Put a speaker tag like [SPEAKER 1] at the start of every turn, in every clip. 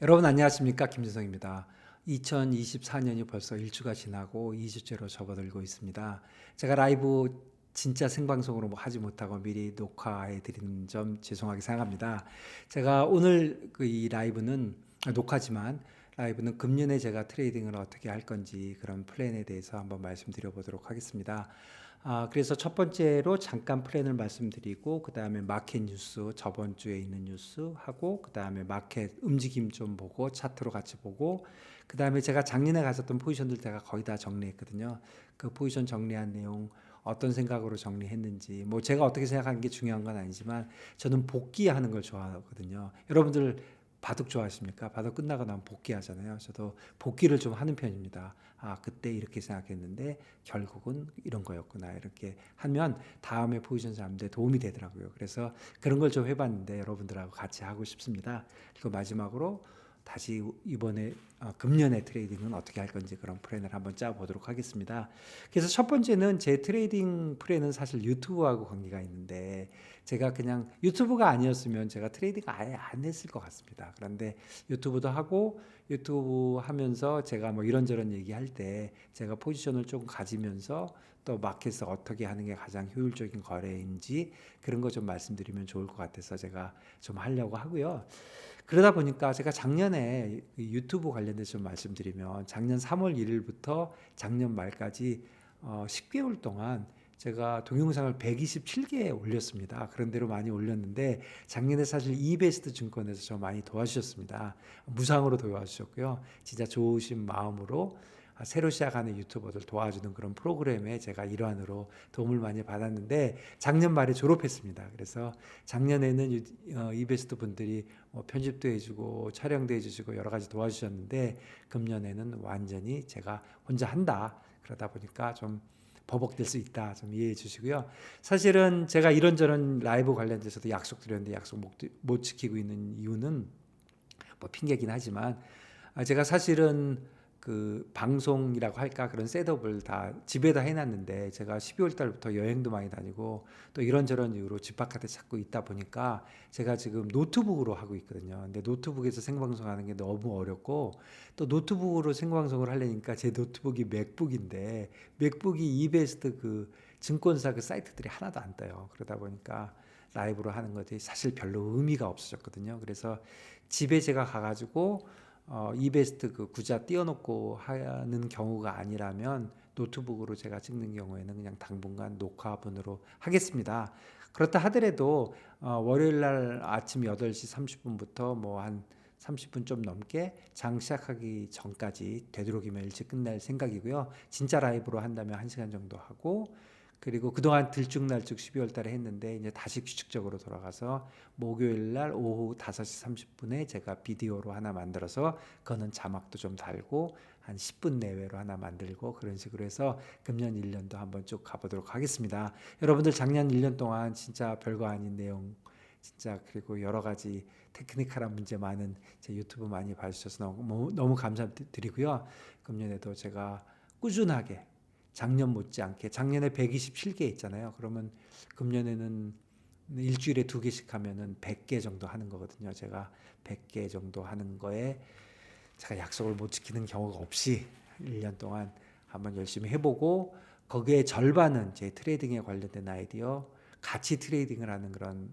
[SPEAKER 1] 여러분 안녕하십니까? 김진성입니다. 2024년이 벌써 1주가 지나고 2주째로 접어들고 있습니다. 제가 라이브 진짜 생방송으로 하지 못하고 미리 녹화해 드리는 점 죄송하게 생각합니다. 제가 오늘 이 녹화지만 라이브는 금년에 제가 트레이딩을 어떻게 할 건지 그런 플랜에 대해서 한번 말씀드려 보도록 하겠습니다. 그래서 첫 번째로 잠깐 플랜을 말씀드리고 그 다음에 마켓 뉴스 저번 주에 있는 뉴스 하고 그 다음에 마켓 움직임 좀 보고 차트로 같이 보고 그 다음에 제가 작년에 가졌던 포지션들 제가 거의 다 정리했거든요. 그 포지션 정리한 내용 어떤 생각으로 정리했는지 뭐 제가 어떻게 생각하는 게 중요한 건 아니지만 저는 복귀하는 걸 좋아하거든요. 여러분들 바둑 좋아하십니까? 바둑 끝나고 나면 복귀하잖아요. 저도 복귀를 좀 하는 편입니다. 그때 이렇게 생각했는데 결국은 이런 거였구나. 이렇게 하면 다음에 포지션 잡는데 도움이 되더라고요. 그래서 그런 걸 좀 해봤는데 여러분들하고 같이 하고 싶습니다. 그리고 마지막으로 다시 이번에 금년의 트레이딩은 어떻게 할 건지 그런 플랜을 한번 짜보도록 하겠습니다. 그래서 첫 번째는 제 트레이딩 플랜은 사실 유튜브하고 관계가 있는데 제가 그냥 유튜브가 아니었으면 제가 트레이딩 아예 안 했을 것 같습니다. 그런데 유튜브도 하고 유튜브 하면서 제가 뭐 이런저런 얘기할 때 제가 포지션을 조금 가지면서 또 마켓에서 어떻게 하는 게 가장 효율적인 거래인지 그런 거 좀 말씀드리면 좋을 것 같아서 제가 좀 하려고 하고요. 그러다 보니까 제가 작년에 유튜브 관련돼서 좀 말씀드리면 작년 3월 1일부터 작년 말까지 10개월 동안 제가 동영상을 127개 올렸습니다. 그런 대로 많이 올렸는데 작년에 사실 이베스트 증권에서 저 많이 도와주셨습니다. 무상으로 도와주셨고요. 진짜 좋으신 마음으로 새로 시작하는 유튜버들 도와주는 그런 프로그램에 제가 일환으로 도움을 많이 받았는데 작년 말에 졸업했습니다. 그래서 작년에는 이베스트 분들이 편집도 해주고 촬영도 해주시고 여러 가지 도와주셨는데 금년에는 완전히 제가 혼자 한다. 그러다 보니까 좀 버벅될 수 있다. 좀 이해해 주시고요. 사실은 제가 이런저런 라이브 관련돼서도 약속 드렸는데 약속 못 지키고 있는 이유는 뭐 핑계긴 하지만 제가 사실은 그 방송이라고 할까 그런 셋업을 다 집에다 해놨는데 제가 12월 달부터 여행도 많이 다니고 또 이런저런 이유로 집 바깥에 자꾸 있다 보니까 제가 지금 노트북으로 하고 있거든요. 근데 노트북에서 생방송하는 게 너무 어렵고 또 노트북으로 생방송을 하려니까 제 노트북이 맥북인데 맥북이 이베스트 그 증권사 그 사이트들이 하나도 안 떠요. 그러다 보니까 라이브로 하는 것이 사실 별로 의미가 없어졌거든요. 그래서 집에 제가 가가지고 이베스트 그 구자 띄워놓고 하는 경우가 아니라면 노트북으로 제가 찍는 경우에는 그냥 당분간 녹화분으로 하겠습니다. 그렇다 하더라도 월요일 날 아침 8시 30분부터 뭐 한 30분 좀 넘게 장 시작하기 전까지 되도록이면 일찍 끝낼 생각이고요. 진짜 라이브로 한다면 1시간 정도 하고 그리고 그동안 들쭉날쭉 12월 달에 했는데 이제 다시 규칙적으로 돌아가서 목요일 날 오후 5시 30분에 제가 비디오로 하나 만들어서 그거는 자막도 좀 달고 한 10분 내외로 하나 만들고 그런 식으로 해서 금년 1년도 한번 쭉 가보도록 하겠습니다. 여러분들 작년 1년 동안 진짜 별거 아닌 내용 진짜 그리고 여러 가지 테크니컬한 문제 많은 제 유튜브 많이 봐주셔서 너무 감사드리고요. 금년에도 제가 꾸준하게 작년 못지않게 작년에 127개 있잖아요. 그러면 금년에는 일주일에 2개씩 하면은 100개 정도 하는 거거든요. 제가 100개 정도 하는 거에 제가 약속을 못 지키는 경우가 없이 1년 동안 한번 열심히 해보고 거기에 절반은 제 트레이딩에 관련된 아이디어 같이 트레이딩을 하는 그런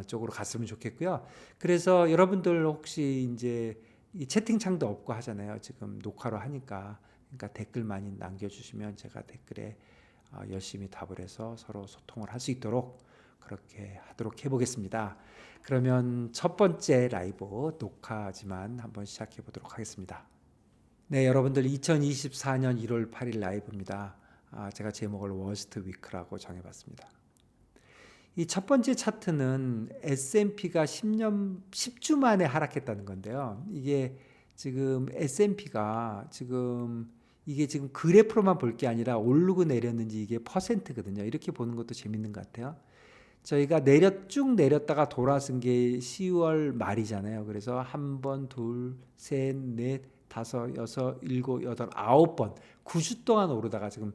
[SPEAKER 1] 쪽으로 갔으면 좋겠고요. 그래서 여러분들 혹시 이제 이 채팅창도 없고 하잖아요. 지금 녹화로 하니까. 그러니까 댓글 많이 남겨주시면 제가 댓글에 열심히 답을 해서 서로 소통을 할 수 있도록 그렇게 하도록 해보겠습니다. 그러면 첫 번째 라이브 녹화지만 한번 시작해 보도록 하겠습니다. 네, 여러분들 2024년 1월 8일 라이브입니다. 제가 제목을 워스트 위크라고 정해봤습니다. 이 첫 번째 차트는 S&P가 10주 만에 하락했다는 건데요. 이게 지금 S&P가 이게 지금 그래프로만 볼 게 아니라 오르고 내렸는지 이게 퍼센트거든요. 이렇게 보는 것도 재밌는 것 같아요. 저희가 쭉 내렸다가 돌아선 게 10월 말이잖아요. 그래서 한 번, 둘, 셋, 넷, 다섯, 여섯, 일곱, 여덟, 9번 9주 동안 오르다가 지금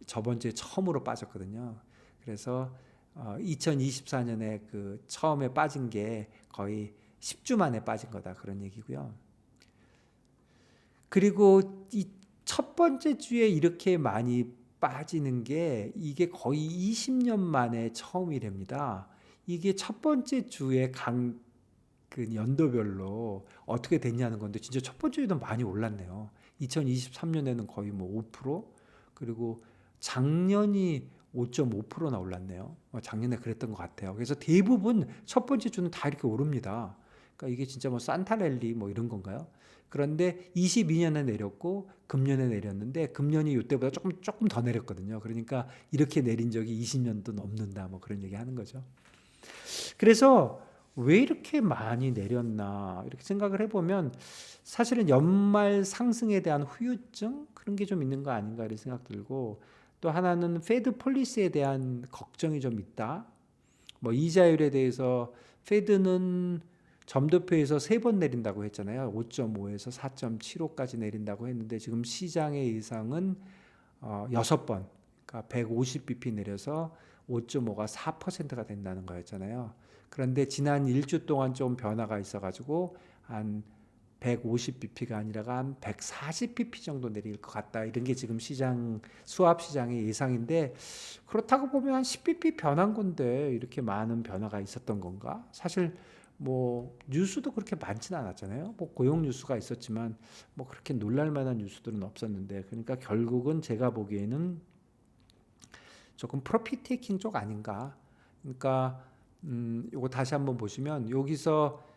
[SPEAKER 1] 저번 주에 처음으로 빠졌거든요. 그래서 2024년에 그 처음에 빠진 게 거의 10주 만에 빠진 거다 그런 얘기고요. 그리고 이 첫 번째 주에 이렇게 많이 빠지는 게 이게 거의 20년 만에 처음이랍니다. 이게 첫 번째 주에 그 연도별로 어떻게 됐냐는 건데 진짜 첫 번째 주에는 많이 올랐네요. 2023년에는 거의 뭐 5%, 그리고 작년이 5.5%나 올랐네요. 작년에 그랬던 것 같아요. 그래서 대부분 첫 번째 주는 다 이렇게 오릅니다. 그러니까 이게 진짜 뭐 산타랠리 뭐 이런 건가요? 그런데 22년에 내렸고 금년에 내렸는데 금년이 이때보다 조금 더 내렸거든요. 그러니까 이렇게 내린 적이 20년도 넘는다 뭐 그런 얘기 하는 거죠. 그래서 왜 이렇게 많이 내렸나 이렇게 생각을 해보면 사실은 연말 상승에 대한 후유증 그런 게 좀 있는 거 아닌가 이런 생각 들고, 또 하나는 페드 폴리시에 대한 걱정이 좀 있다. 뭐 이자율에 대해서 페드는 점도표에서 3번 내린다고 했잖아요. 5.5에서 4.75까지 내린다고 했는데 지금 시장의 예상은 6번, 그러니까 150bp 내려서 5.5가 4%가 된다는 거였잖아요. 그런데 지난 1주 동안 좀 변화가 있어가지고 한 150bp가 아니라 한 140bp 정도 내릴 것 같다. 이런 게 지금 수합 시장의 예상인데, 그렇다고 보면 한 10bp 변한 건데 이렇게 많은 변화가 있었던 건가? 사실 뭐 뉴스도 그렇게 많지는 않았잖아요. 뭐 고용 뉴스가 있었지만 뭐 그렇게 놀랄 만한 뉴스들은 없었는데, 그러니까 결국은 제가 보기에는 조금 프로핏 테이킹 쪽 아닌가. 그러니까 요거 다시 한번 보시면 여기서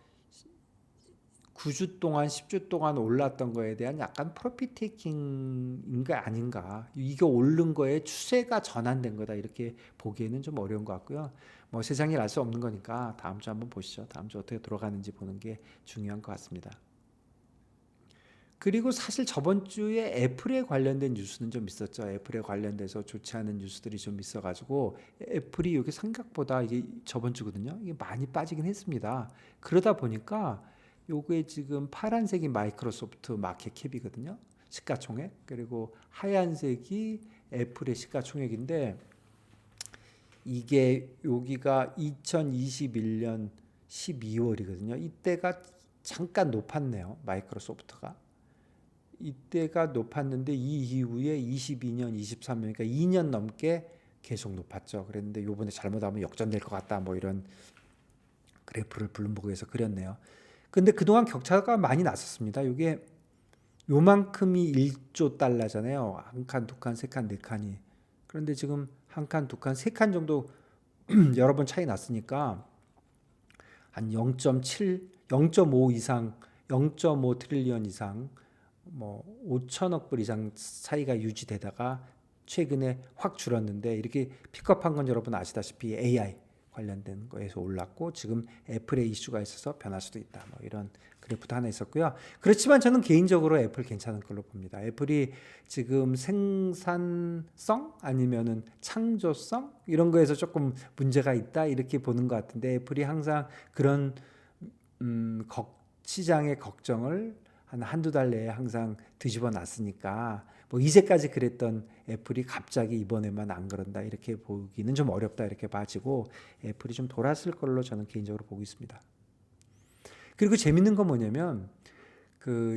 [SPEAKER 1] 9주 동안 10주 동안 올랐던 거에 대한 약간 프로핏 테이킹인가 아닌가, 이게 오른 거에 추세가 전환된 거다 이렇게 보기에는 좀 어려운 것 같고요. 뭐 세상일 알 수 없는 거니까 다음 주 한번 보시죠. 다음 주 어떻게 돌아가는지 보는 게 중요한 것 같습니다. 그리고 사실 저번 주에 애플에 관련된 뉴스는 좀 있었죠. 애플에 관련돼서 좋지 않은 뉴스들이 좀 있어가지고 애플이 여기 생각보다 이게 저번 주거든요. 이게 많이 빠지긴 했습니다. 그러다 보니까 요게 지금 파란색이 마이크로소프트 마켓 캡이거든요. 시가총액. 그리고 하얀색이 애플의 시가총액인데 이게 여기가 2021년 12월이거든요. 이때가 잠깐 높았네요. 마이크로소프트가. 이때가 높았는데 이 이후에 22년, 23년, 그러니까 2년 넘게 계속 높았죠. 그랬는데 요번에 잘못하면 역전될 것 같다. 뭐 이런 그래프를 블룸버그에서 그렸네요. 근데 그동안 격차가 많이 났었습니다. 이게 요만큼이 1조 달러잖아요. 한 칸, 두 칸, 세 칸, 네 칸이. 그런데 지금 한 칸, 두 칸, 세 칸 정도 여러 번 차이 났으니까 한 0.7, 0.5 이상, 0.5 트릴리언 이상, 뭐 5천억 불 이상 차이가 유지되다가 최근에 확 줄었는데, 이렇게 픽업한 건 여러분 아시다시피 AI 관련된 거에서 올랐고 지금 애플의 이슈가 있어서 변할 수도 있다. 뭐 이런 그래프도 하나 있었고요. 그렇지만 저는 개인적으로 애플 괜찮은 걸로 봅니다. 애플이 지금 생산성 아니면은 창조성 이런 거에서 조금 문제가 있다 이렇게 보는 것 같은데, 애플이 항상 그런 시장의 걱정을 한두 달 내에 항상 뒤집어 놨으니까 뭐 이제까지 그랬던 애플이 갑자기 이번에만 안 그런다 이렇게 보기는 좀 어렵다 이렇게 봐지고, 애플이 좀 돌았을 걸로 저는 개인적으로 보고 있습니다. 그리고 재밌는 건 뭐냐면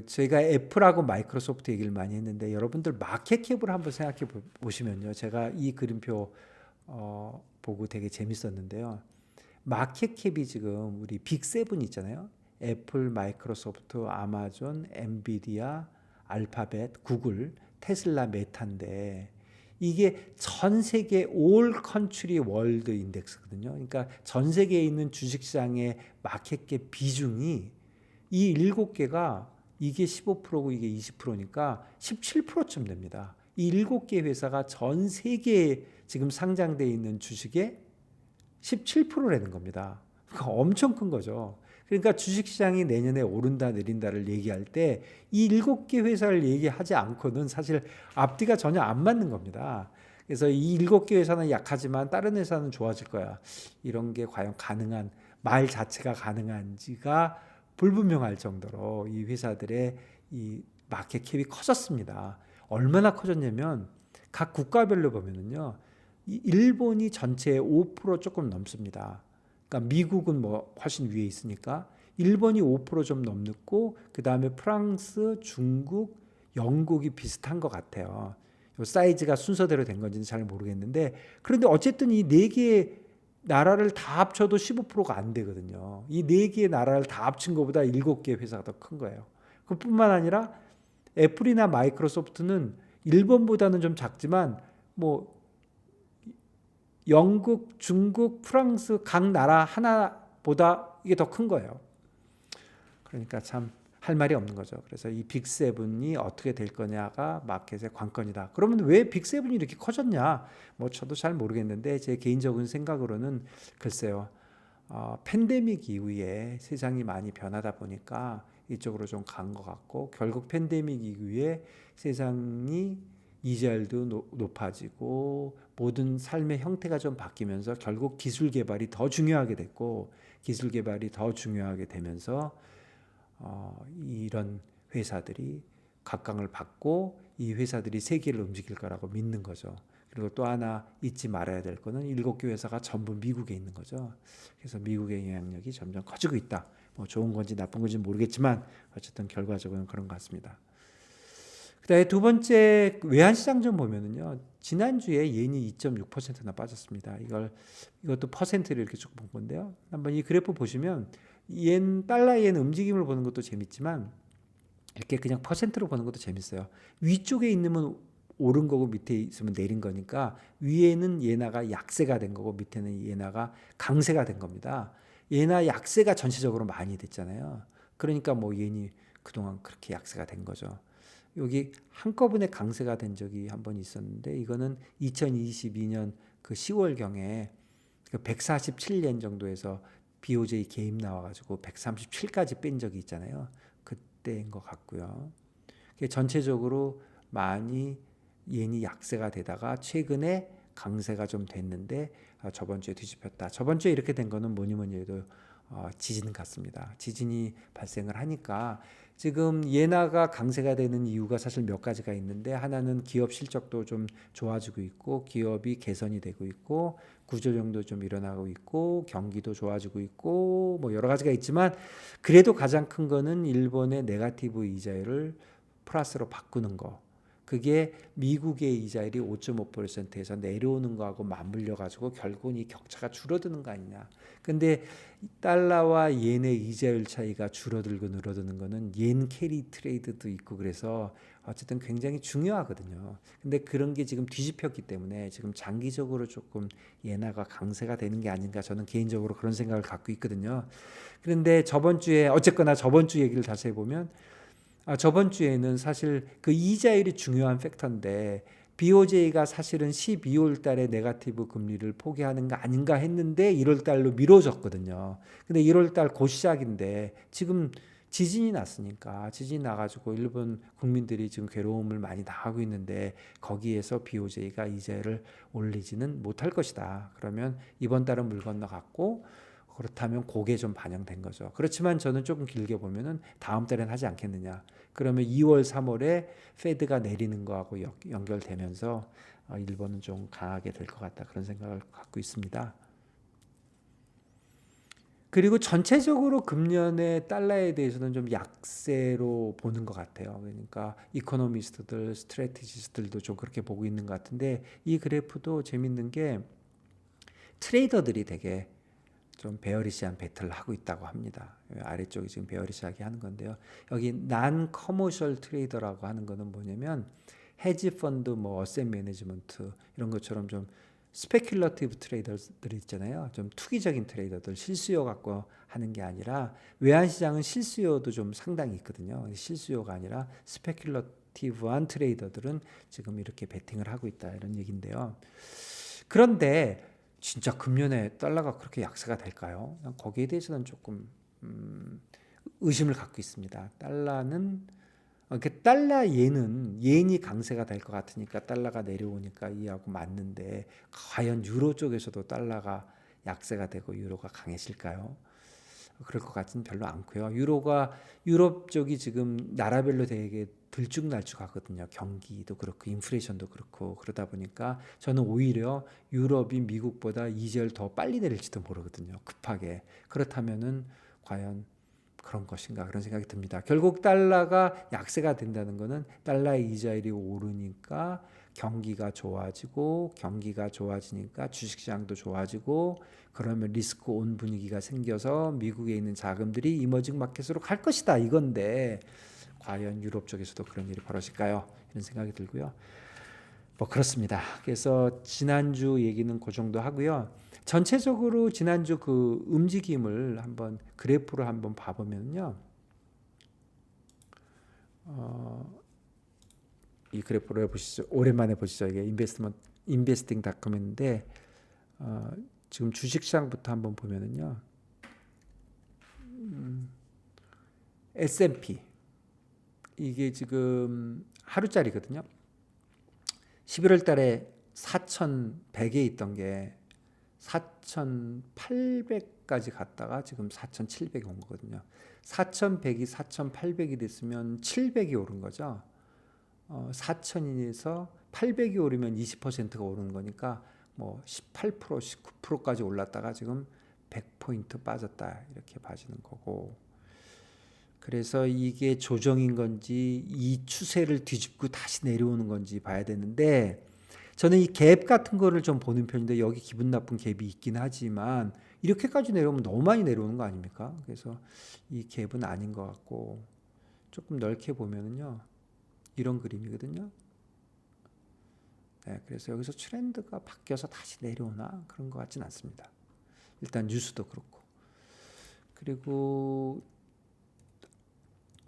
[SPEAKER 1] 저희가 애플하고 마이크로소프트 얘기를 많이 했는데 여러분들 마켓캡을 한번 생각해 보시면요. 제가 이 그림표 보고 되게 재밌었는데요. 마켓캡이 지금 우리 빅7 있잖아요. 애플, 마이크로소프트, 아마존, 엔비디아, 알파벳, 구글, 테슬라, 메타인데 이게 전 세계 올 컨트리 월드 인덱스거든요. 그러니까 전 세계에 있는 주식시장의 마켓캡 비중이 이 7개가 이게 15%고 이게 20%니까 17%쯤 됩니다. 이 7개 회사가 전 세계에 지금 상장되어 있는 주식의 17%라는 겁니다. 그러니까 엄청 큰 거죠. 그러니까 주식시장이 내년에 오른다 내린다를 얘기할 때 이 7개 회사를 얘기하지 않고는 사실 앞뒤가 전혀 안 맞는 겁니다. 그래서 이 7개 회사는 약하지만 다른 회사는 좋아질 거야. 이런 게 과연 가능한, 말 자체가 가능한지가 불분명할 정도로 이 회사들의 이 마켓캡이 커졌습니다. 얼마나 커졌냐면 각 국가별로 보면은요. 일본이 전체의 5% 조금 넘습니다. 그러니까 미국은 뭐 훨씬 위에 있으니까 일본이 5%좀 넘고 그 다음에 프랑스, 중국, 영국이 비슷한 것 같아요. 요 사이즈가 순서대로 된 건지는 잘 모르겠는데 그런데 어쨌든 이 네 개의 나라를 다 합쳐도 15%가 안 되거든요. 이 네 개의 나라를 다 합친 것보다 7개 회사가 더 큰 거예요. 그뿐만 아니라 애플이나 마이크로소프트는 일본보다는 좀 작지만 뭐 영국, 중국, 프랑스 각 나라 하나보다 이게 더 큰 거예요. 그러니까 참 할 말이 없는 거죠. 그래서 이 빅세븐이 어떻게 될 거냐가 마켓의 관건이다. 그러면 왜 빅세븐이 이렇게 커졌냐? 뭐 저도 잘 모르겠는데 제 개인적인 생각으로는 글쎄요. 팬데믹 이후에 세상이 많이 변하다 보니까 이쪽으로 좀 간 것 같고 결국 팬데믹 이후에 세상이 이자율도 높아지고 모든 삶의 형태가 좀 바뀌면서 결국 기술 개발이 더 중요하게 됐고 기술 개발이 더 중요하게 되면서 이런 회사들이 각광을 받고 이 회사들이 세계를 움직일 거라고 믿는 거죠. 그리고 또 하나 잊지 말아야 될 거는 7개 회사가 전부 미국에 있는 거죠. 그래서 미국의 영향력이 점점 커지고 있다. 뭐 좋은 건지 나쁜 건지 모르겠지만 어쨌든 결과적으로는 그런 것 같습니다. 그다음에 두 번째 외환시장 좀 보면은요. 지난주에 yen이 2.6%나 빠졌습니다. 이것도 퍼센트를 이렇게 쭉 본 건데요. 한번 이 그래프 보시면 달러 yen 움직임을 보는 것도 재밌지만 이렇게 그냥 퍼센트로 보는 것도 재밌어요. 위쪽에 있으면 오른 거고 밑에 있으면 내린 거니까 위에는 예나가 약세가 된 거고 밑에는 예나가 강세가 된 겁니다. 예나 약세가 전체적으로 많이 됐잖아요. 그러니까 뭐 yen이 그동안 그렇게 약세가 된 거죠. 여기 한꺼번에 강세가 된 적이 한 번 있었는데 이거는 2022년 그 10월경에 147yen 정도에서 BOJ 개입 나와가지고 137까지 뺀 적이 있잖아요. 그때인 것 같고요. 전체적으로 많이 yen이 약세가 되다가 최근에 강세가 좀 됐는데 저번 주에 뒤집혔다. 저번 주에 이렇게 된 거는 뭐니 해도 지진 같습니다. 지진이 발생을 하니까 지금 예나가 강세가 되는 이유가 사실 몇 가지가 있는데 하나는 기업 실적도 좀 좋아지고 있고 기업이 개선이 되고 있고 구조조정도 좀 일어나고 있고 경기도 좋아지고 있고 뭐 여러 가지가 있지만 그래도 가장 큰 거는 일본의 네거티브 이자율을 플러스로 바꾸는 거. 그게 미국의 이자율이 5.5%에서 내려오는 거하고 맞물려 가지고 결국은 이 격차가 줄어드는 거 아니냐. 근데 달러와 yen의 이자율 차이가 줄어들고 늘어드는 거는 yen 캐리 트레이드도 있고 그래서 어쨌든 굉장히 중요하거든요. 근데 그런 게 지금 뒤집혔기 때문에 지금 장기적으로 조금 엔화가 강세가 되는 게 아닌가 저는 개인적으로 그런 생각을 갖고 있거든요. 그런데 저번 주에 어쨌거나 저번 주 얘기를 다시 해보면 저번 주에는 사실 그 이자율이 중요한 팩터인데 BOJ가 사실은 12월 달에 네거티브 금리를 포기하는 거 아닌가 했는데 1월 달로 미뤄졌거든요. 근데 1월 달 곧 시작인데 지금 지진이 났으니까 지진이 나가지고 일본 국민들이 지금 괴로움을 많이 당하고 있는데 거기에서 BOJ가 이자율을 올리지는 못할 것이다. 그러면 이번 달은 물 건너갔고 그렇다면 그게 좀 반영된 거죠. 그렇지만 저는 조금 길게 보면은 다음 달엔 하지 않겠느냐. 그러면 2월, 3월에 페드가 내리는 거하고 연결되면서 일본은 좀 강하게 될 것 같다. 그런 생각을 갖고 있습니다. 그리고 전체적으로 금년의 달러에 대해서는 좀 약세로 보는 것 같아요. 그러니까 이코노미스트들, 스트래티지스트들도 좀 그렇게 보고 있는 것 같은데 이 그래프도 재밌는 게 트레이더들이 되게 좀 베어리시한 배틀을 하고 있다고 합니다. 아래쪽이 지금 베어리시하게 하는 건데요. 여기 난 커머셜 트레이더라고 하는 거는 뭐냐면 헤지 펀드, 뭐 어셋 매니지먼트 이런 것처럼 좀 스페큘러티브 트레이더들 있잖아요. 좀 투기적인 트레이더들 실수요 갖고 하는 게 아니라 외환 시장은 실수요도 좀 상당히 있거든요. 실수요가 아니라 스페큘러티브한 트레이더들은 지금 이렇게 베팅을 하고 있다 이런 얘기인데요. 그런데 진짜 금년에 달러가 그렇게 약세가 될까요? 거기에 대해서는 조금 의심을 갖고 있습니다. 달러는 달러 yen이 강세가 될 것 같으니까 달러가 내려오니까 이하고 맞는데 과연 유로 쪽에서도 달러가 약세가 되고 유로가 강해질까요? 그럴 것 같지는 별로 않고요. 유럽 쪽이 지금 나라별로 되게 들쭉날쭉하거든요. 경기도 그렇고 인플레이션도 그렇고 그러다 보니까 저는 오히려 유럽이 미국보다 이자율 더 빨리 내릴지도 모르거든요. 급하게. 그렇다면은 과연 그런 것인가 그런 생각이 듭니다. 결국 달러가 약세가 된다는 것은 달러의 이자율이 오르니까 경기가 좋아지고 경기가 좋아지니까 주식시장도 좋아지고 그러면 리스크 온 분위기가 생겨서 미국에 있는 자금들이 이머징 마켓으로 갈 것이다 이건데 과연 유럽 쪽에서도 그런 일이 벌어질까요? 이런 생각이 들고요. 뭐 그렇습니다. 그래서 지난주 얘기는 그 정도 하고요. 전체적으로 지난주 그 움직임을 한번 그래프로 한번 봐보면요. 이 그래프를 보시죠. 오랜만에 보시죠. 이게 investing.com인데 지금 주식시장부터 한번 보면은요. S&P 이게 지금 하루짜리거든요. 11월 달에 4,100에 있던 게 4,800까지 갔다가 지금 4,700이 온 거거든요. 4,100이 4,800이 됐으면 700이 오른 거죠. 4,000에서 800이 오르면 20%가 오르는 거니까 뭐 18%, 19%까지 올랐다가 지금 100포인트 빠졌다 이렇게 봐지는 거고. 그래서 이게 조정인 건지 이 추세를 뒤집고 다시 내려오는 건지 봐야 되는데 저는 이 갭 같은 거를 좀 보는 편인데 여기 기분 나쁜 갭이 있긴 하지만 이렇게까지 내려오면 너무 많이 내려오는 거 아닙니까? 그래서 이 갭은 아닌 것 같고 조금 넓게 보면은요 이런 그림이거든요. 네, 그래서 여기서 트렌드가 바뀌어서 다시 내려오나 그런 것 같진 않습니다. 일단 뉴스도 그렇고 그리고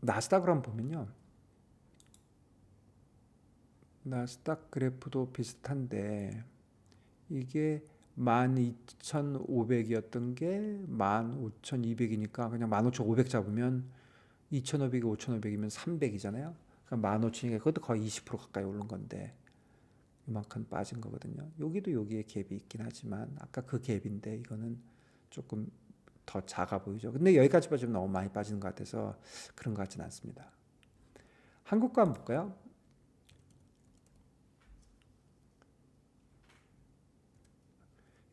[SPEAKER 1] 나스닥을 한번 보면요. 나스닥 그래프도 비슷한데 이게 12,500이었던 게 15,200이니까 그냥 15,500 잡으면 2,500이 5,500이면 300이잖아요. 그러니까 15,000이니까 그것도 거의 20% 가까이 오른 건데 이만큼 빠진 거거든요. 여기도 여기에 갭이 있긴 하지만 아까 그 갭인데 이거는 조금 더 작아 보이죠. 근데 여기까지 빠지면 너무 많이 빠지는 것 같아서 그런 것 같지는 않습니다. 한국과 한번 볼까요?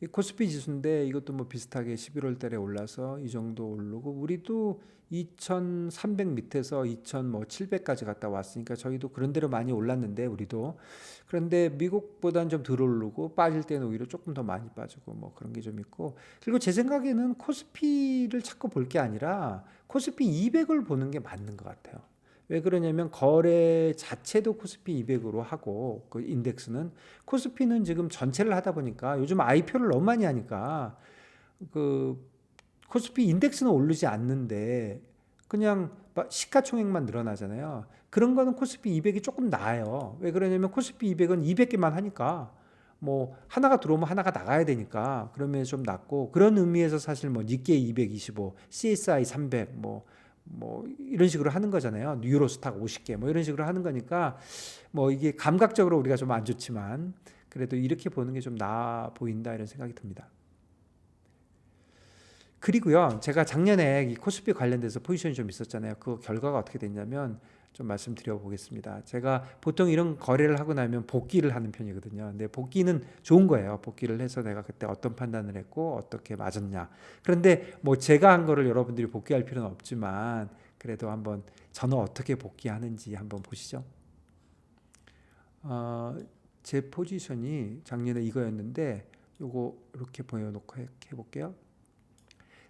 [SPEAKER 1] 이 코스피 지수인데 이것도 뭐 비슷하게 11월 달에 올라서 이 정도 오르고 우리도 2,300 밑에서 2,700까지 갔다 왔으니까 저희도 그런 대로 많이 올랐는데 우리도 그런데 미국보다는 좀 덜 오르고 빠질 때는 오히려 조금 더 많이 빠지고 뭐 그런 게 좀 있고 그리고 제 생각에는 코스피를 자꾸 볼 게 아니라 코스피 200을 보는 게 맞는 것 같아요. 왜 그러냐면 거래 자체도 코스피 200으로 하고 그 인덱스는 코스피는 지금 전체를 하다 보니까 요즘 IPO를 너무 많이 하니까 그 코스피 인덱스는 오르지 않는데 그냥 시가총액만 늘어나잖아요. 그런 거는 코스피 200이 조금 나아요. 왜 그러냐면 코스피 200은 200개만 하니까 뭐 하나가 들어오면 하나가 나가야 되니까 그러면 좀 낮고 그런 의미에서 사실 뭐 니케이 225, CSI 300 뭐 이런 식으로 하는 거잖아요. 유로스탁 50개 뭐 이런 식으로 하는 거니까 뭐 이게 감각적으로 우리가 좀 안 좋지만 그래도 이렇게 보는 게 좀 나아 보인다 이런 생각이 듭니다. 그리고요, 제가 작년에 이 코스피 관련돼서 포지션이 좀 있었잖아요. 그 결과가 어떻게 됐냐면 좀 말씀드려 보겠습니다. 제가 보통 이런 거래를 하고 나면 복귀를 하는 편이거든요. 근데 복귀는 좋은 거예요. 복귀를 해서 내가 그때 어떤 판단을 했고 어떻게 맞았냐. 그런데 뭐 제가 한 거를 여러분들이 복귀할 필요는 없지만 그래도 한번 저는 어떻게 복귀하는지 한번 보시죠. 제 포지션이 작년에 이거였는데 요거 이렇게 보여놓고 해볼게요.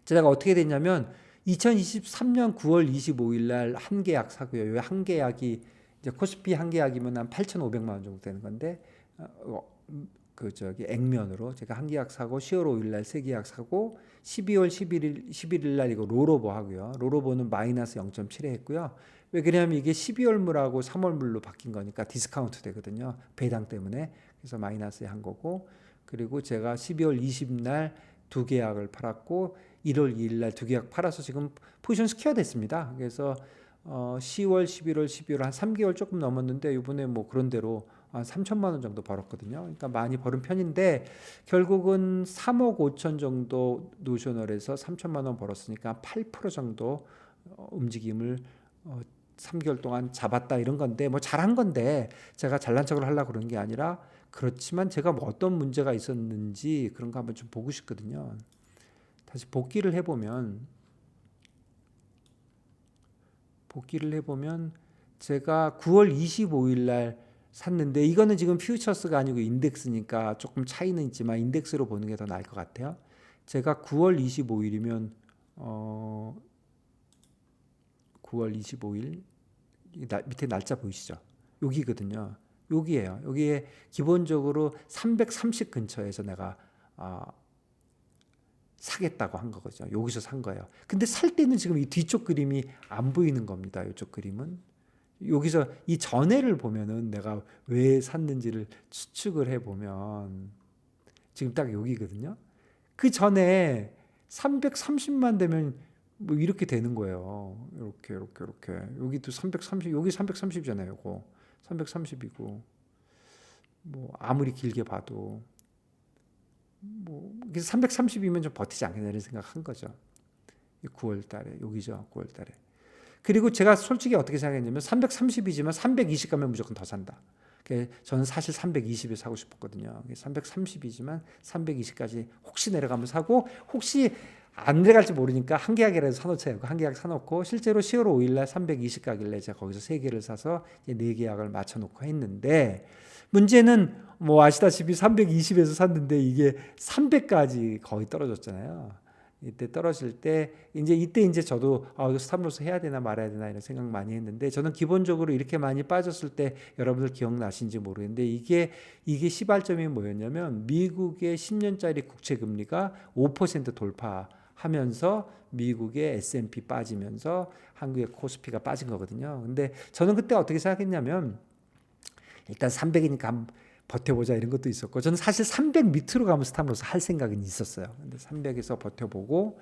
[SPEAKER 1] 제가 어떻게 됐냐면 2023년 9월 25일 날 한 계약 사고요. 한 계약이 이제 코스피 한 계약이면 한 8,500만 원 정도 되는 건데 그 저기 액면으로 제가 한 계약 사고 10월 5일 날 세 계약 사고 12월 11일 날 이거 롤오버 하고요. 롤오버는 마이너스 0.7에 했고요. 왜 그러냐면 이게 12월물하고 3월물로 바뀐 거니까 디스카운트 되거든요. 배당 때문에. 그래서 마이너스에 한 거고 그리고 제가 12월 20일 날 두 계약을 팔았고 1월 2일 날 두 계약 팔아서 지금 포지션 스퀘어 됐습니다. 그래서 10월, 11월, 12월 한 3개월 조금 넘었는데 이번에 뭐 그런 대로 한 3천만 원 정도 벌었거든요. 그러니까 많이 벌은 편인데 결국은 3억 5천 정도 노셔널에서 3천만 원 벌었으니까 8% 정도 움직임을 3개월 동안 잡았다 이런 건데 뭐 잘한 건데 제가 잘난 척을 하려고 그런 게 아니라 그렇지만 제가 뭐 어떤 문제가 있었는지 그런 거 한번 좀 보고 싶거든요. 다시 복귀를 해보면 복귀를 해보면 제가 9월 25일 날 샀는데, 이거는 지금 퓨처스가 아니고 인덱스니까 조금 차이는 있지만 인덱스로 보는 게 더 나을 것 같아요. 제가 9월 25일이면 9월 25일 밑에 날짜 보이시죠? 여기거든요. 여기에요. 여기에 기본적으로 330 근처에서 내가 사겠다고 한 거죠. 여기서 산 거예요. 근데 살 때는 지금 이 뒤쪽 그림이 안 보이는 겁니다. 이쪽 그림은. 여기서 이 전해를 보면은 내가 왜 샀는지를 추측을 해보면 지금 딱 여기거든요. 그 전에 330만 되면 뭐 이렇게 되는 거예요. 이렇게. 여기도 330, 여기 330이잖아요. 이거 330이고, 뭐 아무리 길게 봐도 뭐 330이면 좀 버티지 않겠나 이런 생각한 거죠. 9월 달에 여기죠. 9월 달에. 그리고 제가 솔직히 어떻게 생각했냐면 330이지만 320 가면 무조건 더 산다. 저는 사실 320에 사고 싶었거든요. 330이지만 320까지 혹시 내려가면 사고, 혹시 안 내려갈지 모르니까 한 계약이라도 사놓자요. 한 계약 사놓고, 실제로 10월 5일 날 320 가길래 제가 거기서 3개를 사서 4계약을 맞춰놓고 했는데, 문제는 뭐 아시다시피 320에서 샀는데 이게 300까지 거의 떨어졌잖아요. 이때 떨어질 때 이때 저도 이거 스탑로스 해야 되나 말아야 되나 이런 생각 많이 했는데, 저는 기본적으로 이렇게 많이 빠졌을 때 여러분들 기억나신지 모르겠는데, 이게 시발점이 뭐였냐면, 미국의 10년짜리 국채 금리가 5% 돌파하면서 미국의 S&P 빠지면서 한국의 코스피가 빠진 거거든요. 근데 저는 그때 어떻게 생각했냐면, 일단 300이니까 버텨보자 이런 것도 있었고, 저는 사실 300 밑으로 가면 스탑로스 할 생각은 있었어요. 근데 300에서 버텨보고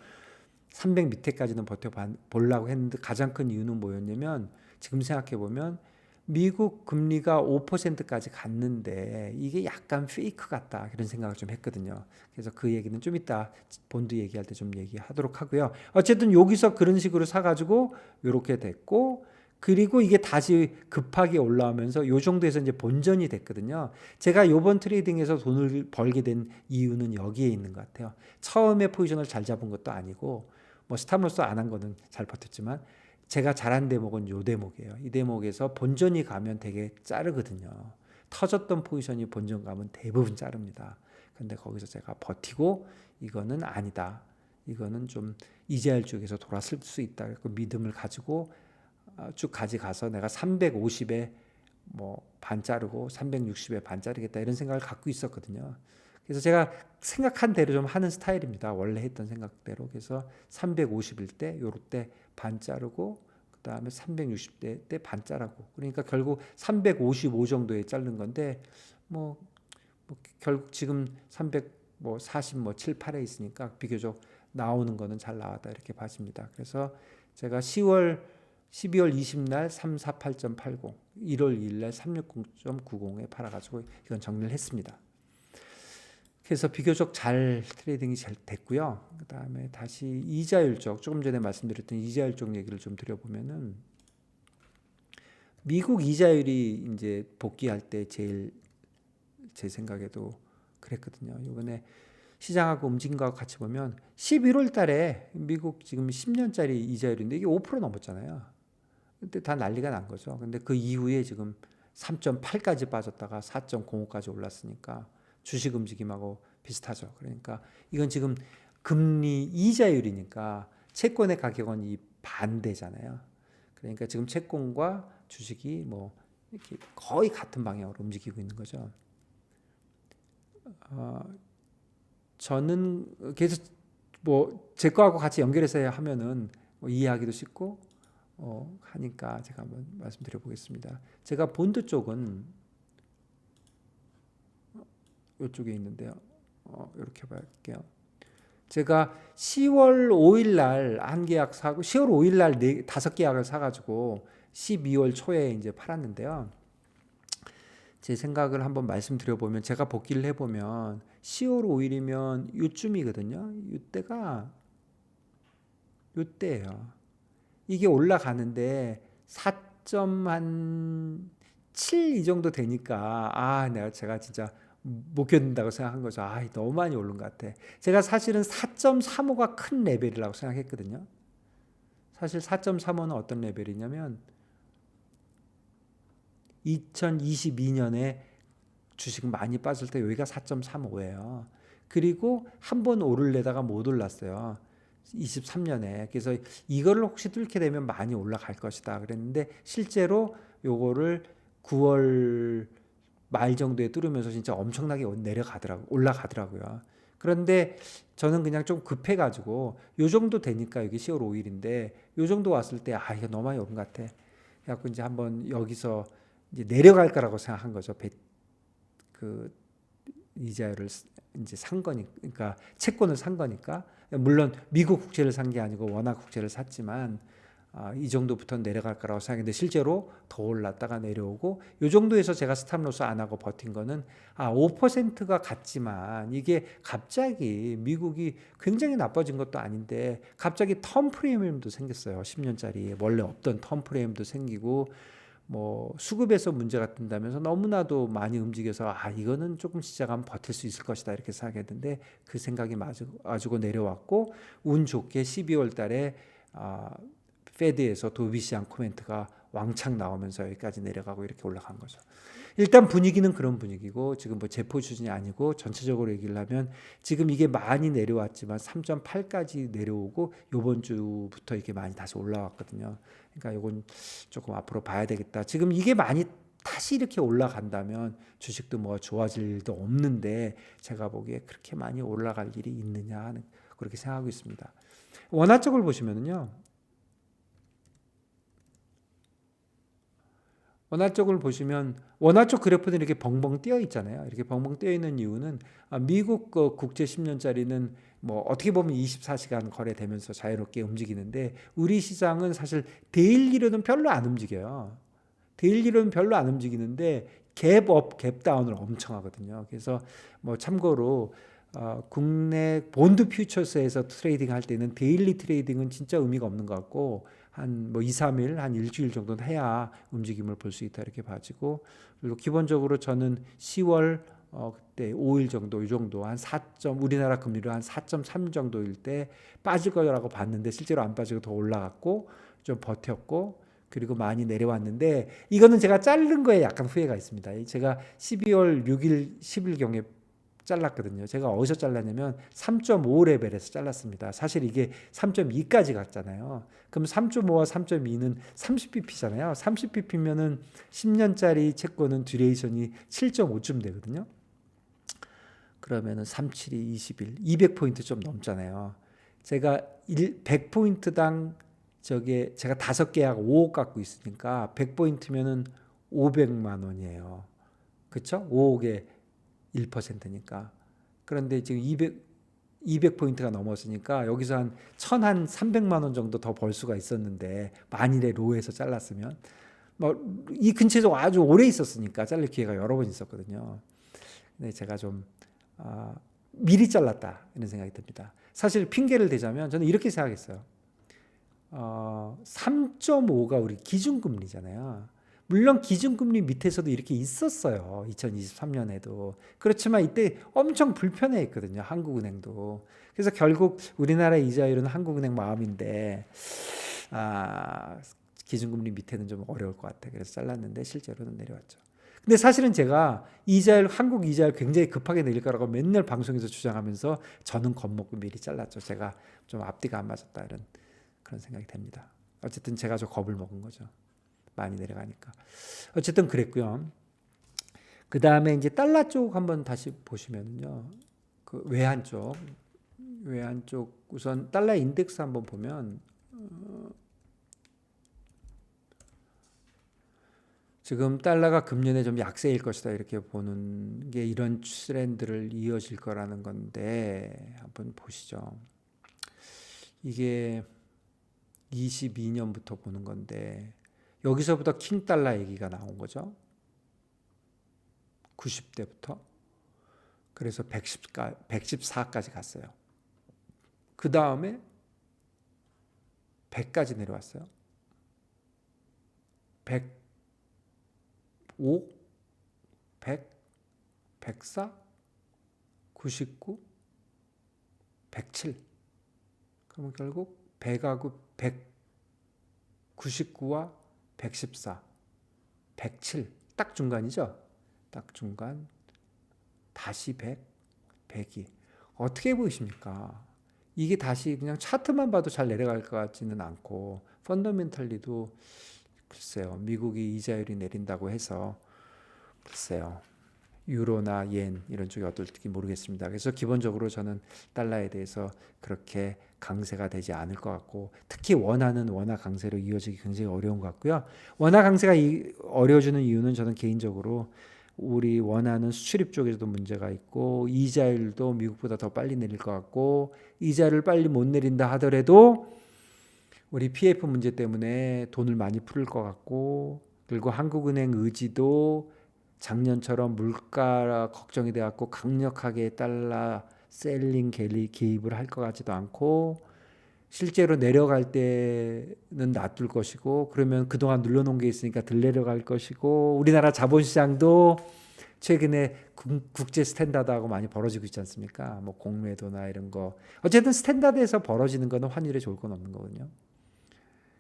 [SPEAKER 1] 300 밑에까지는 버텨보려고 했는데, 가장 큰 이유는 뭐였냐면, 지금 생각해보면 미국 금리가 5%까지 갔는데 이게 약간 페이크 같다 그런 생각을 좀 했거든요. 그래서 그 얘기는 좀 이따 본드 얘기할 때 좀 얘기하도록 하고요. 어쨌든 여기서 그런 식으로 사가지고 이렇게 됐고, 그리고 이게 다시 급하게 올라오면서 요 정도에서 이제 본전이 됐거든요. 제가 요번 트레이딩에서 돈을 벌게 된 이유는 여기에 있는 것 같아요. 처음에 포지션을 잘 잡은 것도 아니고, 뭐 스탑로스 안 한 거는 잘 버텼지만, 제가 잘한 대목은 요 대목이에요. 이 대목에서 본전이 가면 되게 자르거든요. 터졌던 포지션이 본전 가면 대부분 자릅니다. 근데 거기서 제가 버티고, 이거는 아니다, 이거는 좀 이자율 쪽에서 돌아설 수 있다, 그 믿음을 가지고 쭉 가져가서 내가 350에 뭐 반 자르고 360에 반 자르겠다 이런 생각을 갖고 있었거든요. 그래서 제가 생각한 대로 좀 하는 스타일입니다. 원래 했던 생각대로. 그래서 350일 때 요럴 때 반 자르고, 그다음에 360대 때 반 자르고, 그러니까 결국 355 정도에 자른 건데, 뭐 결국 지금 340 뭐 7, 8에 있으니까 비교적 나오는 거는 잘 나왔다 이렇게 봐집니다. 그래서 제가 12월 20날 348.80, 1월 2일날 360.90에 팔아가지고 이건 정리를 했습니다. 그래서 비교적 잘 트레이딩이 잘 됐고요. 그 다음에 다시 이자율 쪽, 조금 전에 말씀드렸던 이자율 쪽 얘기를 좀 드려보면은, 미국 이자율이 이제 복귀할 때 제일 제 생각에도 그랬거든요. 이번에 시장하고 움직인 것과 같이 보면 11월 달에 미국 지금 10년짜리 이자율인데 이게 5% 넘었잖아요. 그때 다 난리가 난 거죠. 근데 그 이후에 지금 3.8까지 빠졌다가 4.05까지 올랐으니까 주식 움직임하고 비슷하죠. 그러니까 이건 지금 금리 이자율이니까 채권의 가격은 이 반대잖아요. 그러니까 지금 채권과 주식이 뭐 이렇게 거의 같은 방향으로 움직이고 있는 거죠. 저는 계속 뭐 제 거하고 같이 연결해서 하면은 뭐 이해하기도 쉽고 하니까 제가 한번 말씀드려 보겠습니다. 제가 본드 쪽은 이쪽에 있는데요. 이렇게 볼게요. 제가 10월 5일 날 한 계약 사고, 10월 5일 날 5계약을 사가지고 12월 초에 이제 팔았는데요. 제 생각을 한번 말씀드려보면, 제가 복귀를 해보면 10월 5일이면 요쯤이거든요. 요때예요. 이게 올라가는데 4.7 이 정도 되니까 제가 진짜 못 견딘다고 생각한 거죠. 너무 많이 오른 것 같아. 제가 사실은 4.35가 큰 레벨이라고 생각했거든요. 사실 4.35는 어떤 레벨이냐면 2022년에 주식 많이 빠질 때 여기가 4.35예요. 그리고 한 번 오르려다가 못 올랐어요. 23년에. 그래서 이거를 혹시 뚫게 되면 많이 올라갈 것이다 그랬는데 실제로 요거를 9월 말 정도에 뚫으면서 진짜 엄청나게 올라가더라고요. 그런데 저는 그냥 좀 급해가지고 요 정도 되니까 여기 10월 5일인데 요 정도 왔을 때 이거 너무 많이 오른 것 같아. 그래갖고 이제 한번 여기서 이제 내려갈 거라고 생각한 거죠. 그 이자율을 이제 산 거니까, 그러니까 채권을 산 거니까. 물론 미국 국채를 산 게 아니고 원화 국채를 샀지만 이 정도부터 내려갈 거라고 생각했는데 실제로 더 올랐다가 내려오고 이 정도에서 제가 스탑로스 안 하고 버틴 거는 5%가 갔지만 이게 갑자기 미국이 굉장히 나빠진 것도 아닌데 갑자기 텀 프리미엄도 생겼어요. 10년짜리 원래 없던 텀 프리미엄도 생기고 뭐 수급에서 문제가 뜬다면서 너무나도 많이 움직여서 이거는 조금 시작하면 버틸 수 있을 것이다 이렇게 생각했는데 그 생각이 맞고 내려왔고 운 좋게 12월 달에 페드에서 도비시한 코멘트가 왕창 나오면서 여기까지 내려가고 이렇게 올라간 거죠. 일단 분위기는 그런 분위기고 지금 뭐 재포 수준이 아니고 전체적으로 얘기를 하면 지금 이게 많이 내려왔지만 3.8까지 내려오고 요번 주부터 이게 많이 다시 올라왔거든요. 그러니까 요건 조금 앞으로 봐야 되겠다. 지금 이게 많이 다시 이렇게 올라간다면 주식도 뭐 좋아질 일도 없는데 제가 보기에 그렇게 많이 올라갈 일이 있느냐 하는 그렇게 생각하고 있습니다. 원화 쪽을 보시면은요. 원화 쪽을 보시면 원화 쪽 그래프는 이렇게 벙벙 뛰어 있잖아요. 이렇게 벙벙 뛰어 있는 이유는 미국 국제 10년짜리는 뭐 어떻게 보면 24시간 거래되면서 자유롭게 움직이는데 우리 시장은 사실 데일리로는 별로 안 움직여요. 데일리로는 별로 안 움직이는데 갭업, 갭다운을 엄청 하거든요. 그래서 뭐 참고로 국내 본드 퓨처스에서 트레이딩 할 때는 데일리 트레이딩은 진짜 의미가 없는 것 같고 한 뭐 2, 3일, 한 일주일 정도는 해야 움직임을 볼 수 있다 이렇게 봐지고 그리고 기본적으로 저는 10월 그때 5일 정도 이 정도 한 4점 우리나라 금리로 한 4.3 정도일 때 빠질 거라고 봤는데 실제로 안 빠지고 더 올라갔고 좀 버텼고 그리고 많이 내려왔는데 이거는 제가 자른 거에 약간 후회가 있습니다. 제가 12월 6일, 10일경에 잘랐거든요. 제가 어디서 잘랐냐면 3.5 레벨에서 잘랐습니다. 사실 이게 3.2까지 갔잖아요. 그럼 3.5와 3.2는 30bp잖아요. 30bp면은 10년짜리 채권은 듀레이션이 7.5쯤 되거든요. 그러면은 37이 21, 200포인트 좀 넘잖아요. 제가 100포인트당 제가 5개하고 5억 갖고 있으니까 100포인트면은 500만 원이에요. 그렇죠? 5억에 1%니까. 그런데 지금 200포인트가 넘었으니까 여기서 한 300만 원 정도 더 벌 수가 있었는데 만일에 로에서 잘랐으면 뭐 이 근처에서 아주 오래 있었으니까 잘릴 기회가 여러 번 있었거든요. 근데 제가 좀 미리 잘랐다 이런 생각이 듭니다. 사실 핑계를 대자면 저는 이렇게 생각했어요. 3.5가 우리 기준금리잖아요. 물론 기준금리 밑에서도 이렇게 있었어요. 2023년에도. 그렇지만 이때 엄청 불편해했거든요. 한국은행도. 그래서 결국 우리나라 이자율은 한국은행 마음인데 기준금리 밑에는 좀 어려울 것 같아. 그래서 잘랐는데 실제로는 내려왔죠. 근데 사실은 제가 한국 이자율 굉장히 급하게 내릴 거라고 맨날 방송에서 주장하면서 저는 겁먹고 미리 잘랐죠. 제가 좀 앞뒤가 안 맞았다 이런 그런 생각이 됩니다. 어쨌든 제가 저 겁을 먹은 거죠. 많이 내려가니까. 어쨌든 그랬고요. 그 다음에 이제 달러 쪽 한번 다시 보시면요. 그 외환 쪽 우선 달러 인덱스 한번 보면 지금 달러가 금년에 좀 약세일 것이다 이렇게 보는 게 이런 트렌드를 이어질 거라는 건데 한번 보시죠. 이게 22년부터 보는 건데 여기서부터 킹 달러 얘기가 나온 거죠. 90대부터. 그래서 114까지 갔어요. 그 다음에 100까지 내려왔어요. 105, 100, 104, 99, 107. 그러면 결국 100하고 100 99와 114, 107, 딱 중간이죠. 딱 중간, 다시 100, 102. 어떻게 보이십니까? 이게 다시 그냥 차트만 봐도 잘 내려갈 것 같지는 않고 펀더멘털리도 글쎄요. 미국이 이자율이 내린다고 해서 글쎄요. 유로나 옌 이런 쪽이 어떨지 모르겠습니다. 그래서 기본적으로 저는 달러에 대해서 그렇게 강세가 되지 않을 것 같고 특히 원화는 원화 강세로 이어지기 굉장히 어려운 것 같고요. 원화 강세가 어려워지는 이유는 저는 개인적으로 우리 원화는 수출입 쪽에서도 문제가 있고 이자율도 미국보다 더 빨리 내릴 것 같고 이자를 빨리 못 내린다 하더라도 우리 PF 문제 때문에 돈을 많이 풀을 것 같고 그리고 한국은행 의지도 작년처럼 물가 걱정이 돼갖고 강력하게 달러 셀링 개입을 할 것 같지도 않고 실제로 내려갈 때는 놔둘 것이고 그러면 그동안 눌러놓은 게 있으니까 덜 내려갈 것이고 우리나라 자본시장도 최근에 국제 스탠다드하고 많이 벌어지고 있지 않습니까? 뭐 공매도나 이런 거 어쨌든 스탠다드에서 벌어지는 거는 환율에 좋을 건 없는 거거든요.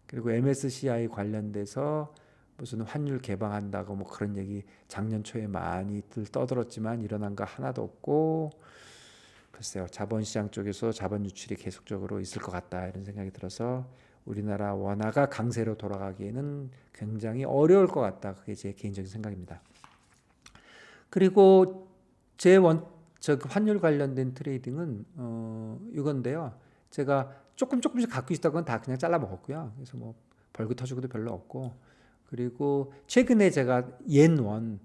[SPEAKER 1] 그리고 MSCI 관련돼서 무슨 환율 개방한다고 뭐 그런 얘기 작년 초에 많이들 떠들었지만 일어난 거 하나도 없고 글쎄요. 자본시장 쪽에서 자본 유출이 계속적으로 있을 것 같다 이런 생각이 들어서 우리나라 원화가 강세로 돌아가기에는 굉장히 어려울 것 같다. 그게 제 개인적인 생각입니다. 그리고 저 환율 관련된 트레이딩은 이건데요. 제가 조금씩 갖고 있었던 건 다 그냥 잘라 먹었고요. 그래서 뭐 벌금 터지고도 별로 없고 그리고 최근에 제가 옌원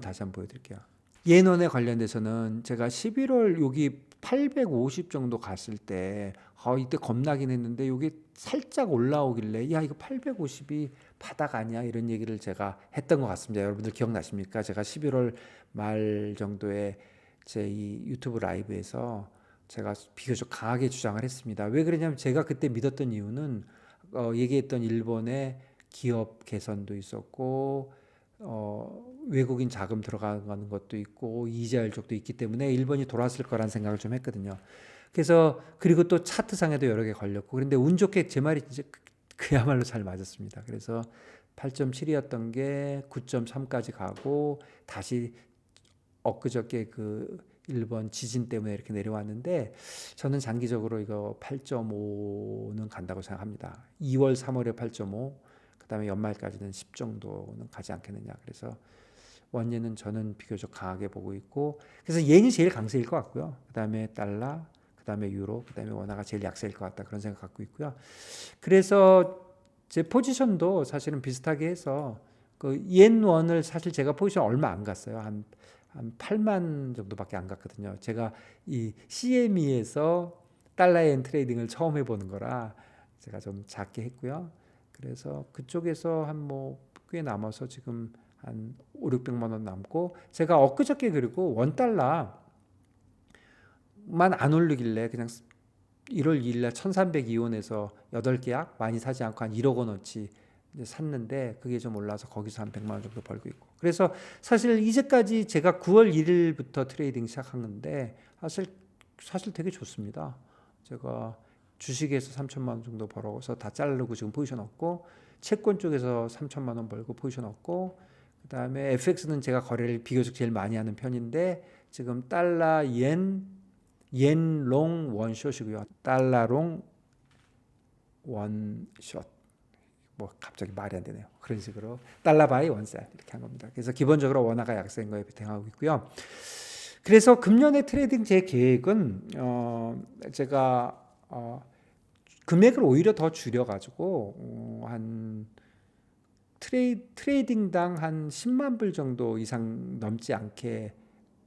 [SPEAKER 1] 다시 한번 보여드릴게요. 옌원에 관련돼서는 제가 11월 여기 850 정도 갔을 때 이때 겁나긴 했는데 여기 살짝 올라오길래 야 이거 850이 바닥 아니야 이런 얘기를 제가 했던 것 같습니다. 여러분들 기억나십니까? 제가 11월 말 정도에 제 이 유튜브 라이브에서 제가 비교적 강하게 주장을 했습니다. 왜 그러냐면 제가 그때 믿었던 이유는 얘기했던 일본의 기업 개선도 있었고 외국인 자금 들어가는 것도 있고 이자율 쪽도 있기 때문에 일본이 돌아왔을 거란 생각을 좀 했거든요. 그래서 그리고 또 차트상에도 여러 개 걸렸고 그런데 운 좋게 제 말이 진짜 그야말로 잘 맞았습니다. 그래서 8.7이었던 게 9.3까지 가고 다시 엊그저께 그 일본 지진 때문에 이렇게 내려왔는데 저는 장기적으로 이거 8.5는 간다고 생각합니다. 2월, 3월에 8.5, 그다음에 연말까지는 10 정도는 가지 않겠느냐. 그래서 원예는 저는 비교적 강하게 보고 있고 그래서 옌이 제일 강세일 것 같고요. 그다음에 달러, 그다음에 유로, 그다음에 원화가 제일 약세일 것 같다 그런 생각 갖고 있고요. 그래서 제 포지션도 사실은 비슷하게 해서 그 옌원을 사실 제가 포지션 얼마 안 갔어요. 한 8만 정도밖에 안 갔거든요. 제가 이 CME에서 달러엔 트레이딩을 처음 해보는 거라 제가 좀 작게 했고요. 그래서 그쪽에서 한 뭐 꽤 남아서 지금 한 5, 600만 원 남고 제가 엊그저께 그리고 $1만 안 오르길래 그냥 1월 2일 날 1302원에서 8계약 많이 사지 않고 한 1억 원어치 샀는데 그게 좀 올라서 거기서 한 100만 원 정도 벌고 있고 그래서 사실 이제까지 제가 9월 1일부터 트레이딩 시작한 건데 사실 되게 좋습니다. 제가 주식에서 3천만 원 정도 벌어서 다 자르고 지금 포지션 없고 채권 쪽에서 3천만 원 벌고 포지션 없고 그다음에 FX는 제가 거래를 비교적 제일 많이 하는 편인데 지금 달러 옌롱 원숏이고요. 달러롱 원숏 뭐 갑자기 말이 안 되네요. 그런 식으로 달러 바이 원셀 이렇게 한 겁니다. 그래서 기본적으로 원화가 약세인 거에 대응하고 있고요. 그래서 금년의 트레이딩 제 계획은 제가 금액을 오히려 더 줄여가지고 한 트레이딩당 한 10만 불 정도 이상 넘지 않게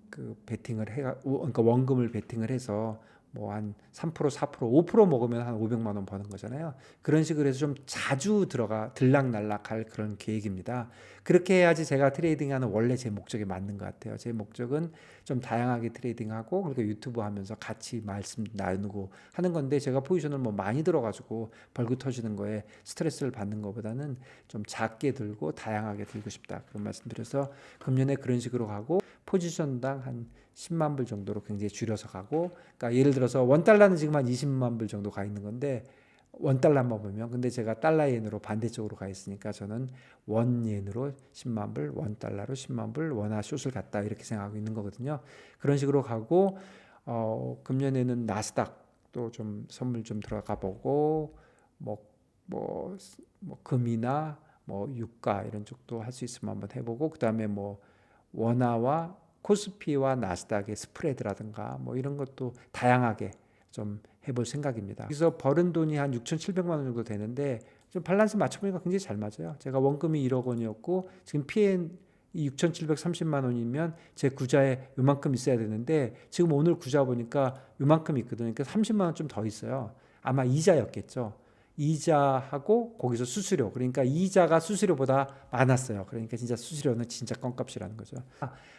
[SPEAKER 1] 그 베팅을 그러니까 원금을 베팅을 해서 뭐 한 3%, 4%, 5% 먹으면 한 500만 원 버는 거잖아요. 그런 식으로 해서 좀 자주 들락날락할 그런 계획입니다. 그렇게 해야지 제가 트레이딩하는 원래 제 목적에 맞는 것 같아요. 제 목적은 좀 다양하게 트레이딩하고 그리고 유튜브 하면서 같이 말씀 나누고 하는 건데 제가 포지션을 뭐 많이 들어가지고 벌금 터지는 거에 스트레스를 받는 것보다는 좀 작게 들고 다양하게 들고 싶다. 그런 말씀드려서 금년에 그런 식으로 가고 포지션당 한 10만 불 정도로 굉장히 줄여서 가고 그러니까 예를 들어서 $1는 지금 한 20만 불 정도 가 있는 건데 원달러만 보면. 근데 제가 달러엔으로 반대쪽으로 가 있으니까 저는 원엔으로 10만 불, 원달러로 10만 불, 원화 숏을 갔다 이렇게 생각하고 있는 거거든요. 그런 식으로 가고 금년에는 나스닥도 좀 선물 좀 들어가 보고 뭐, 뭐, 뭐 금이나 뭐 유가 이런 쪽도 할 수 있으면 한번 해보고 그다음에 뭐 원화와 코스피와 나스닥의 스프레드라든가 뭐 이런 것도 다양하게 좀 해볼 생각입니다. 그래서 벌은 돈이 한 6,700만 원 정도 되는데 좀 밸런스 맞춰보니까 굉장히 잘 맞아요. 제가 원금이 1억 원이었고 지금 PN 6,730만 원이면 제 구자에 요만큼 있어야 되는데 지금 오늘 구자 보니까 요만큼 있거든요. 그러니까 30만 원 좀 더 있어요. 아마 이자였겠죠. 이자하고 거기서 수수료, 그러니까 이자가 수수료보다 많았어요. 그러니까 진짜 수수료는 진짜 껌값이라는 거죠.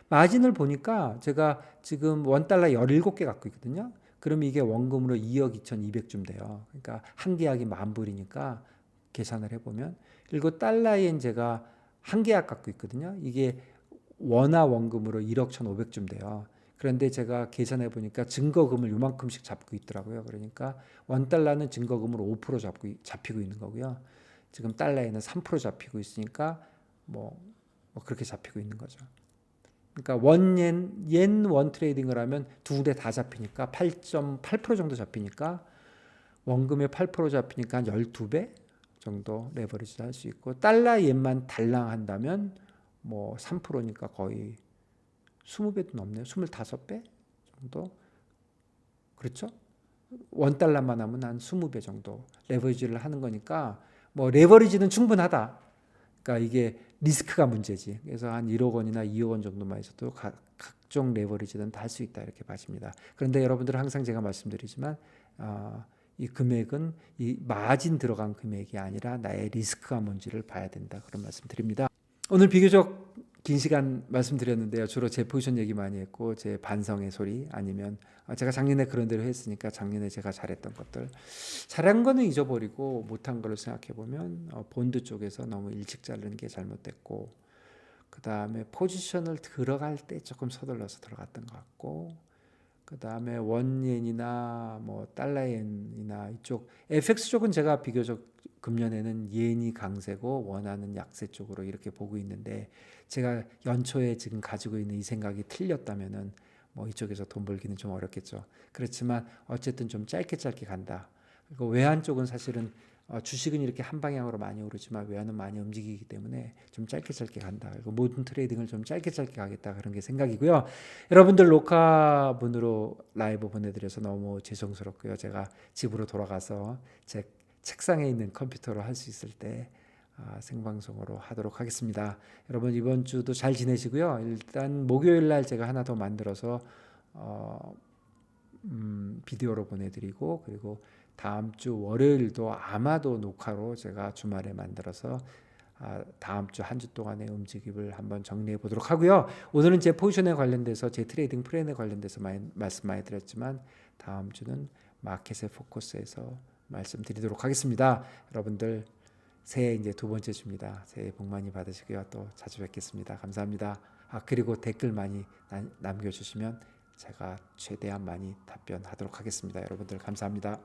[SPEAKER 1] 마진을 보니까 제가 지금 원달러 17개 갖고 있거든요. 그러면 이게 원금으로 2억 2,200쯤 돼요. 그러니까 한 계약이 10,000불이니까 계산을 해보면, 그리고 달러엔 제가 한 계약 갖고 있거든요. 이게 원화 원금으로 1억 1,500쯤 돼요. 그런데 제가 계산해 보니까 증거금을 요만큼씩 잡고 있더라고요. 그러니까 원달러는 증거금으로 5% 잡히고 있는 거고요. 지금 달러에는 3% 잡히고 있으니까 뭐 그렇게 잡히고 있는 거죠. 그러니까 옌 원 트레이딩을 하면 두 군데 다 잡히니까 8.8% 정도 잡히니까 원금의 8% 잡히니까 한 12배 정도 레버리지를 할 수 있고, 달러 옌만 달랑 한다면 뭐 3%니까 거의 20배도 넘네요. 25배 정도? 그렇죠? 원달러만 하면 한 20배 정도 레버리지를 하는 거니까 뭐 레버리지는 충분하다. 그러니까 이게 리스크가 문제지. 그래서 한 1억 원이나 2억 원 정도만 있어도 각종 레버리지는 다 할 수 있다 이렇게 봐집니다. 그런데 여러분들은 항상 제가 말씀드리지만 이 금액은 이 마진 들어간 금액이 아니라 나의 리스크가 뭔지를 봐야 된다, 그런 말씀드립니다. 오늘 비교적 긴 시간 말씀드렸는데요. 주로 제 포지션 얘기 많이 했고 제 반성의 소리, 아니면 제가 작년에 그런 대로 했으니까 작년에 제가 잘했던 것들, 잘한 거는 잊어버리고 못한 거를 생각해 보면 본드 쪽에서 너무 일찍 자르는 게 잘못됐고, 그 다음에 포지션을 들어갈 때 조금 서둘러서 들어갔던 것 같고, 그 다음에 원옌이나 뭐 달러옌이나 이쪽 FX 쪽은 제가 비교적 금년에는 옌이 강세고 원화는 약세 쪽으로 이렇게 보고 있는데, 제가 연초에 지금 가지고 있는 이 생각이 틀렸다면은 뭐 이쪽에서 돈 벌기는 좀 어렵겠죠. 그렇지만 어쨌든 좀 짧게 간다. 그리고 외환 쪽은 사실은 주식은 이렇게 한 방향으로 많이 오르지만 외환은 많이 움직이기 때문에 좀 짧게 간다. 그리고 모든 트레이딩을 좀 짧게 가겠다, 그런 게 생각이고요. 여러분들 녹화분으로 라이브 보내드려서 너무 죄송스럽고요. 제가 집으로 돌아가서 제 책상에 있는 컴퓨터로 할 수 있을 때 생방송으로 하도록 하겠습니다. 여러분 이번 주도 잘 지내시고요. 일단 목요일 날 제가 하나 더 만들어서 비디오로 보내드리고, 그리고 다음 주 월요일도 아마도 녹화로 제가 주말에 만들어서 다음 주 한 주 동안의 움직임을 한번 정리해 보도록 하고요. 오늘은 제 포지션에 관련돼서 제 트레이딩 플랜에 관련돼서 말씀 많이 드렸지만 다음 주는 마켓의 포커스에서 말씀드리도록 하겠습니다. 여러분들 새해 이제 두 번째 주입니다. 새해 복 많이 받으시고요. 또 자주 뵙겠습니다. 감사합니다. 그리고 댓글 많이 남겨주시면 제가 최대한 많이 답변하도록 하겠습니다. 여러분들 감사합니다.